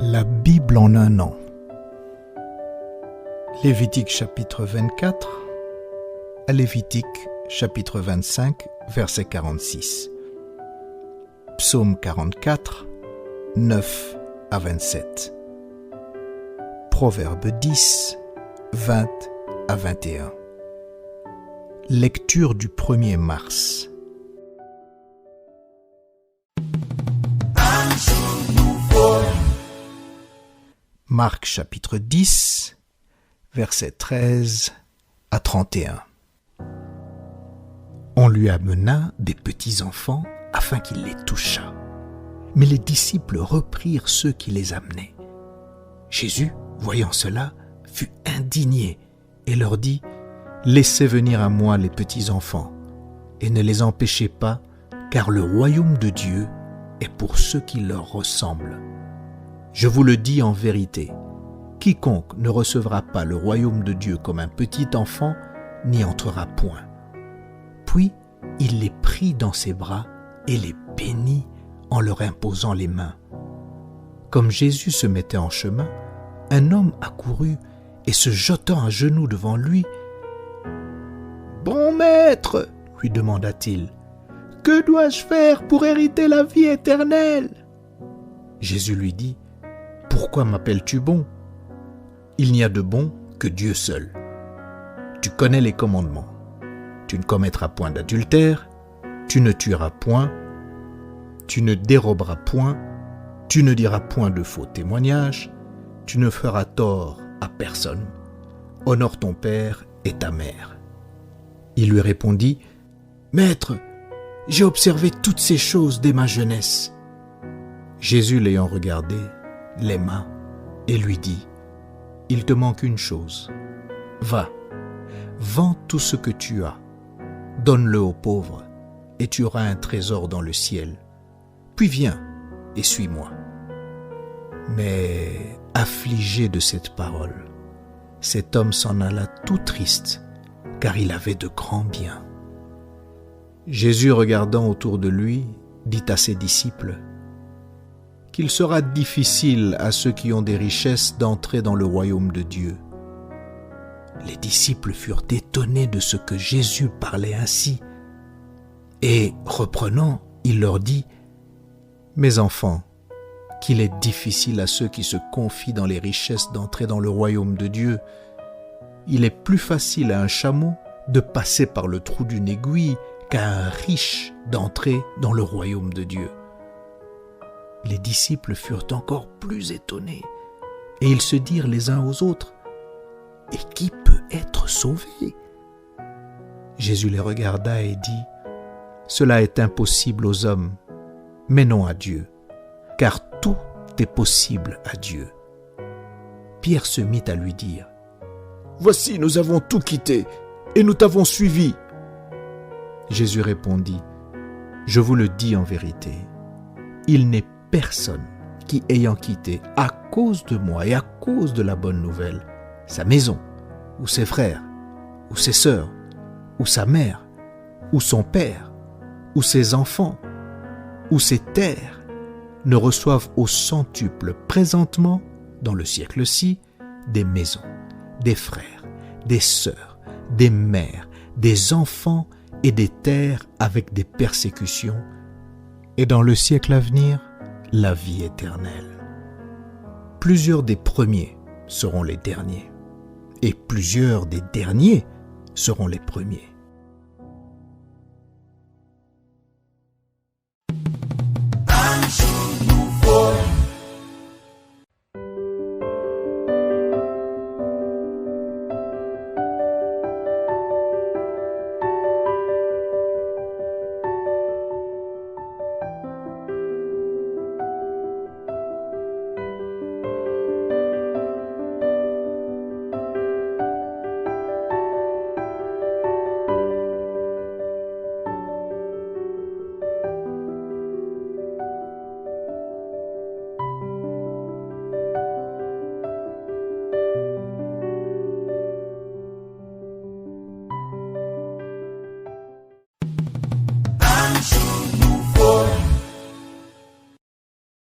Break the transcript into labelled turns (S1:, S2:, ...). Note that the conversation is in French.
S1: La Bible en un an. Lévitique chapitre 24 à Lévitique chapitre 25, verset 46. Psaume 44, 9 à 27. Proverbe 10, 20 à 21. Lecture du 1er mars. Marc chapitre 10, versets 13 à 31. On lui amena des petits enfants afin qu'il les touchât. Mais les disciples reprirent ceux qui les amenaient. Jésus, voyant cela, fut indigné et leur dit : Laissez venir à moi les petits enfants, et ne les empêchez pas, car le royaume de Dieu est pour ceux qui leur ressemblent. Je vous le dis en vérité, quiconque ne recevra pas le royaume de Dieu comme un petit enfant n'y entrera point. Puis il les prit dans ses bras et les bénit en leur imposant les mains. Comme Jésus se mettait en chemin, un homme accourut et se jetant à genoux devant lui : « Bon maître, lui demanda-t-il, que dois-je faire pour hériter la vie éternelle ?» Jésus lui dit : « Pourquoi m'appelles-tu bon ? Il n'y a de bon que Dieu seul. Tu connais les commandements. Tu ne commettras point d'adultère, tu ne tueras point, tu ne déroberas point, tu ne diras point de faux témoignages, tu ne feras tort à personne. Honore ton père et ta mère. » Il lui répondit : « Maître, j'ai observé toutes ces choses dès ma jeunesse. » Jésus, l'ayant regardé, l'aima et lui dit : « Il te manque une chose. Va, vends tout ce que tu as, donne-le aux pauvres, et tu auras un trésor dans le ciel. Puis viens et suis-moi. » Mais, affligé de cette parole, cet homme s'en alla tout triste, car il avait de grands biens. Jésus, regardant autour de lui, dit à ses disciples qu'il sera difficile à ceux qui ont des richesses d'entrer dans le royaume de Dieu. Les disciples furent étonnés de ce que Jésus parlait ainsi. Et, reprenant, il leur dit : « Mes enfants, qu'il est difficile à ceux qui se confient dans les richesses d'entrer dans le royaume de Dieu. Il est plus facile à un chameau de passer par le trou d'une aiguille qu'à un riche d'entrer dans le royaume de Dieu. » Les disciples furent encore plus étonnés, et ils se dirent les uns aux autres : « Et qui peut être sauvé ?» Jésus les regarda et dit : « Cela est impossible aux hommes, mais non à Dieu, car tout est possible à Dieu. » Pierre se mit à lui dire : « Voici, nous avons tout quitté, et nous t'avons suivi. » Jésus répondit : « Je vous le dis en vérité, il n'est personne qui, ayant quitté à cause de moi et à cause de la bonne nouvelle sa maison, ou ses frères, ou ses sœurs, ou sa mère, ou son père, ou ses enfants, ou ses terres, ne reçoivent au centuple présentement, dans le siècle-ci, des maisons, des frères, des sœurs, des mères, des enfants et des terres avec des persécutions, et dans le siècle à venir, la vie éternelle. Plusieurs des premiers seront les derniers, et plusieurs des derniers seront les premiers.